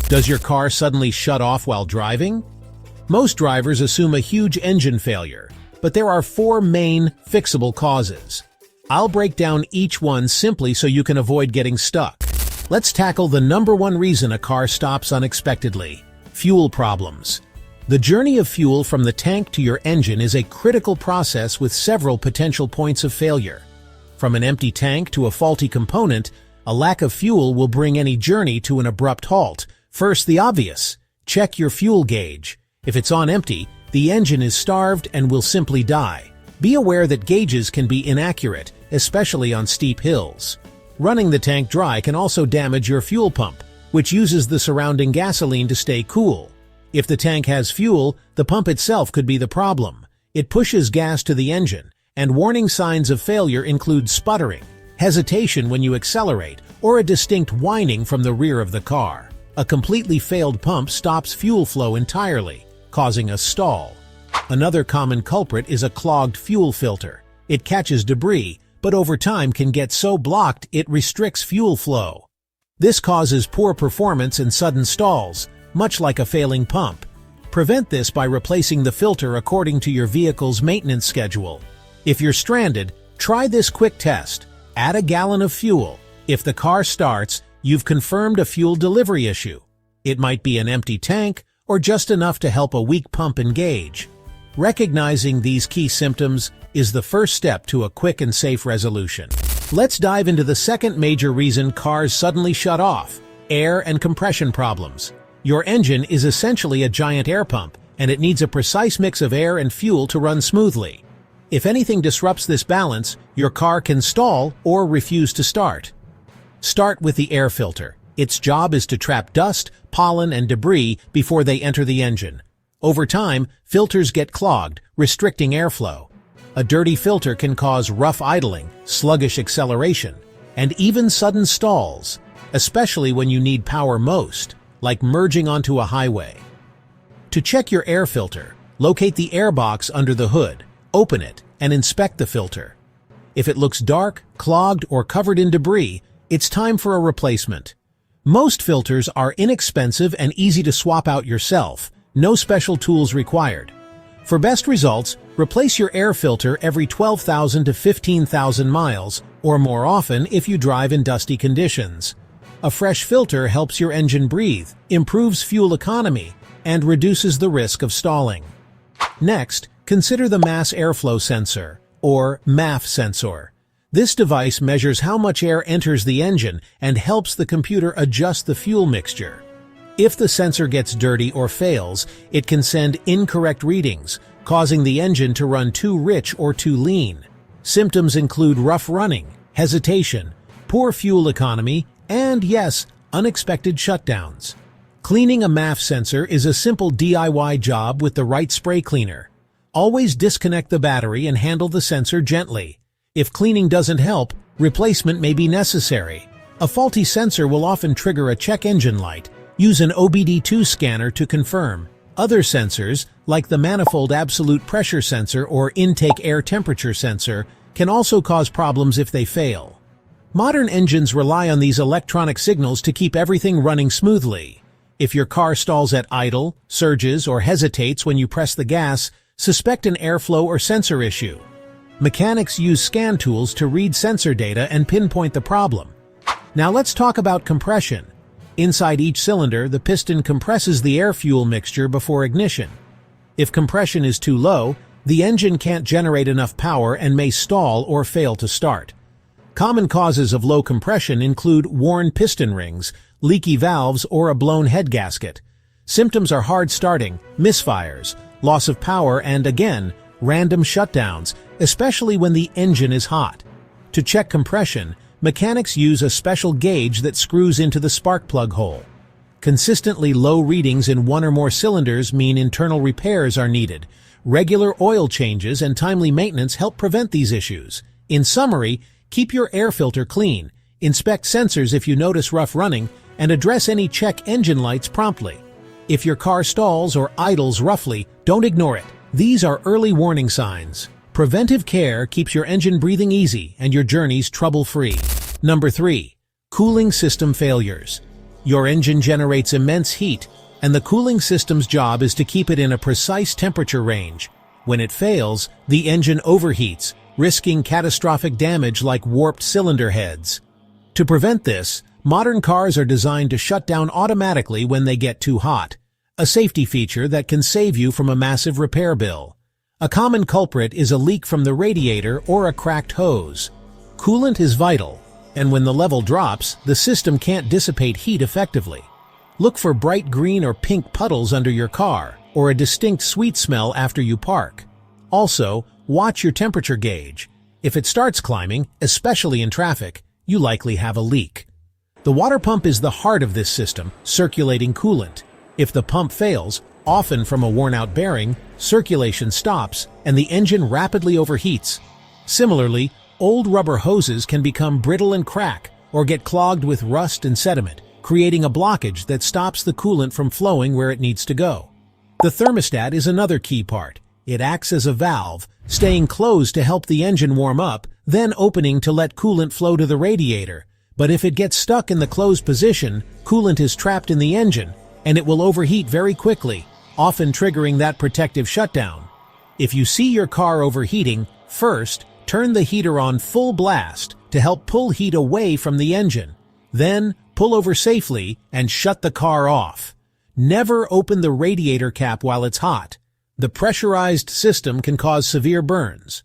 Does your car suddenly shut off while driving? Most drivers assume a huge engine failure, but there are 4 main, fixable causes. I'll break down each one simply so you can avoid getting stuck. Let's tackle the #1 reason a car stops unexpectedly: fuel problems. The journey of fuel from the tank to your engine is a critical process with several potential points of failure. From an empty tank to a faulty component, a lack of fuel will bring any journey to an abrupt halt. First, the obvious: check your fuel gauge. If it's on empty, the engine is starved and will simply die. Be aware that gauges can be inaccurate, especially on steep hills. Running the tank dry can also damage your fuel pump, which uses the surrounding gasoline to stay cool. If the tank has fuel, the pump itself could be the problem. It pushes gas to the engine, and warning signs of failure include sputtering, hesitation when you accelerate, or a distinct whining from the rear of the car. A completely failed pump stops fuel flow entirely, causing a stall. Another common culprit is a clogged fuel filter. It catches debris, but over time can get so blocked it restricts fuel flow. This causes poor performance and sudden stalls, much like a failing pump. Prevent this by replacing the filter according to your vehicle's maintenance schedule. If you're stranded, try this quick test. Add a gallon of fuel. If the car starts, you've confirmed a fuel delivery issue. It might be an empty tank or just enough to help a weak pump engage. Recognizing these key symptoms is the first step to a quick and safe resolution. Let's dive into the second major reason cars suddenly shut off: air and compression problems. Your engine is essentially a giant air pump, and it needs a precise mix of air and fuel to run smoothly. If anything disrupts this balance, your car can stall or refuse to start. Start with the air filter. Its job is to trap dust, pollen, and debris before they enter the engine. Over time, filters get clogged, restricting airflow. A dirty filter can cause rough idling, sluggish acceleration, and even sudden stalls, especially when you need power most, like merging onto a highway. To check your air filter, locate the air box under the hood, open it, and inspect the filter. If it looks dark, clogged, or covered in debris, it's time for a replacement. Most filters are inexpensive and easy to swap out yourself, no special tools required. For best results, replace your air filter every 12,000 to 15,000 miles, or more often if you drive in dusty conditions. A fresh filter helps your engine breathe, improves fuel economy, and reduces the risk of stalling. Next, consider the mass airflow sensor, or MAF sensor. This device measures how much air enters the engine and helps the computer adjust the fuel mixture. If the sensor gets dirty or fails, it can send incorrect readings, causing the engine to run too rich or too lean. Symptoms include rough running, hesitation, poor fuel economy, and yes, unexpected shutdowns. Cleaning a MAF sensor is a simple DIY job with the right spray cleaner. Always disconnect the battery and handle the sensor gently. If cleaning doesn't help, replacement may be necessary. A faulty sensor will often trigger a check engine light. Use an OBD2 scanner to confirm. Other sensors, like the manifold absolute pressure sensor or intake air temperature sensor, can also cause problems if they fail. Modern engines rely on these electronic signals to keep everything running smoothly. If your car stalls at idle, surges, or hesitates when you press the gas, suspect an airflow or sensor issue. Mechanics use scan tools to read sensor data and pinpoint the problem. Now let's talk about compression. Inside each cylinder, the piston compresses the air-fuel mixture before ignition. If compression is too low, the engine can't generate enough power and may stall or fail to start. Common causes of low compression include worn piston rings, leaky valves, or a blown head gasket. Symptoms are hard starting, misfires, loss of power, and again, random shutdowns, especially when the engine is hot. To check compression, mechanics use a special gauge that screws into the spark plug hole. Consistently low readings in one or more cylinders mean internal repairs are needed. Regular oil changes and timely maintenance help prevent these issues. In summary, keep your air filter clean, inspect sensors if you notice rough running, and address any check engine lights promptly. If your car stalls or idles roughly, don't ignore it. These are early warning signs. Preventive care keeps your engine breathing easy and your journeys trouble-free. Number 3. Cooling system failures. Your engine generates immense heat, and the cooling system's job is to keep it in a precise temperature range. When it fails, the engine overheats, risking catastrophic damage like warped cylinder heads. To prevent this, modern cars are designed to shut down automatically when they get too hot, a safety feature that can save you from a massive repair bill. A common culprit is a leak from the radiator or a cracked hose. Coolant is vital, and when the level drops, the system can't dissipate heat effectively. Look for bright green or pink puddles under your car, or a distinct sweet smell after you park. Also, watch your temperature gauge. If it starts climbing, especially in traffic, you likely have a leak. The water pump is the heart of this system, circulating coolant. If the pump fails, often from a worn-out bearing, circulation stops and the engine rapidly overheats. Similarly, old rubber hoses can become brittle and crack, or get clogged with rust and sediment, creating a blockage that stops the coolant from flowing where it needs to go. The thermostat is another key part. It acts as a valve, staying closed to help the engine warm up, then opening to let coolant flow to the radiator. But if it gets stuck in the closed position, coolant is trapped in the engine, and it will overheat very quickly, often triggering that protective shutdown. If you see your car overheating, first, turn the heater on full blast to help pull heat away from the engine. Then, pull over safely and shut the car off. Never open the radiator cap while it's hot. The pressurized system can cause severe burns.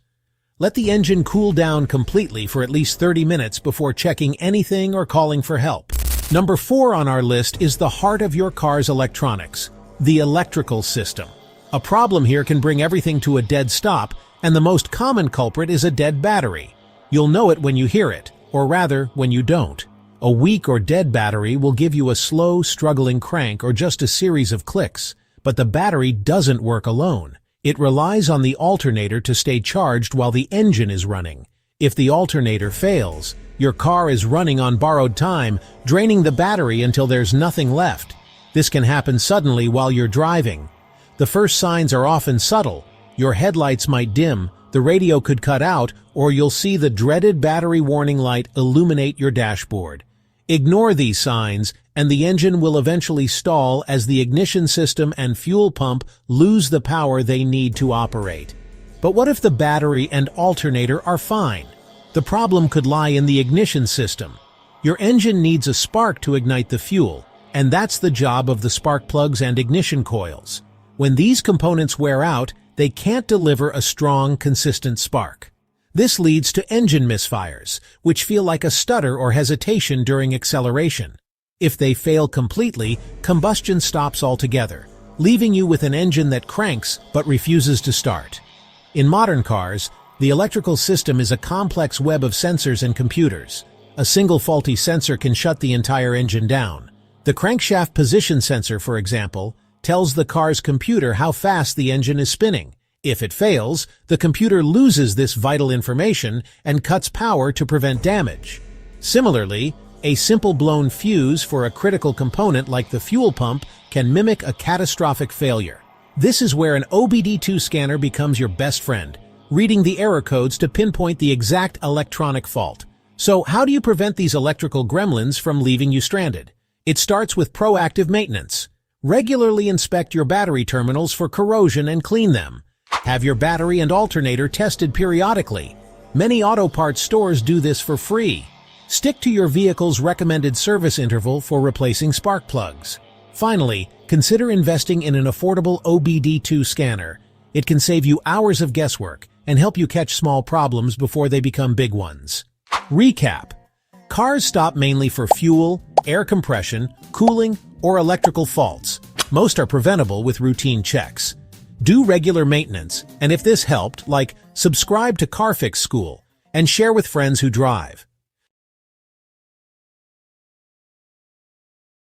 Let the engine cool down completely for at least 30 minutes before checking anything or calling for help. Number 4 on our list is the heart of your car's electronics, the electrical system. A problem here can bring everything to a dead stop, and the most common culprit is a dead battery. You'll know it when you hear it, or rather, when you don't. A weak or dead battery will give you a slow, struggling crank or just a series of clicks, but the battery doesn't work alone. It relies on the alternator to stay charged while the engine is running. If the alternator fails, your car is running on borrowed time, draining the battery until there's nothing left. This can happen suddenly while you're driving. The first signs are often subtle. Your headlights might dim, the radio could cut out, or you'll see the dreaded battery warning light illuminate your dashboard. Ignore these signs, and the engine will eventually stall as the ignition system and fuel pump lose the power they need to operate. But what if the battery and alternator are fine? The problem could lie in the ignition system. Your engine needs a spark to ignite the fuel, and that's the job of the spark plugs and ignition coils. When these components wear out, they can't deliver a strong, consistent spark. This leads to engine misfires, which feel like a stutter or hesitation during acceleration. If they fail completely, combustion stops altogether, leaving you with an engine that cranks but refuses to start. In modern cars, the electrical system is a complex web of sensors and computers. A single faulty sensor can shut the entire engine down. The crankshaft position sensor, for example, tells the car's computer how fast the engine is spinning. If it fails, the computer loses this vital information and cuts power to prevent damage. Similarly, a simple blown fuse for a critical component like the fuel pump can mimic a catastrophic failure. This is where an OBD2 scanner becomes your best friend, reading the error codes to pinpoint the exact electronic fault. So how do you prevent these electrical gremlins from leaving you stranded? It starts with proactive maintenance. Regularly inspect your battery terminals for corrosion and clean them. Have your battery and alternator tested periodically. Many auto parts stores do this for free. Stick to your vehicle's recommended service interval for replacing spark plugs. Finally, consider investing in an affordable OBD2 scanner. It can save you hours of guesswork and help you catch small problems before they become big ones. Recap. Cars stop mainly for fuel, air compression, cooling, or electrical faults. Most are preventable with routine checks. Do regular maintenance, and if this helped, subscribe to CarFix School and share with friends who drive.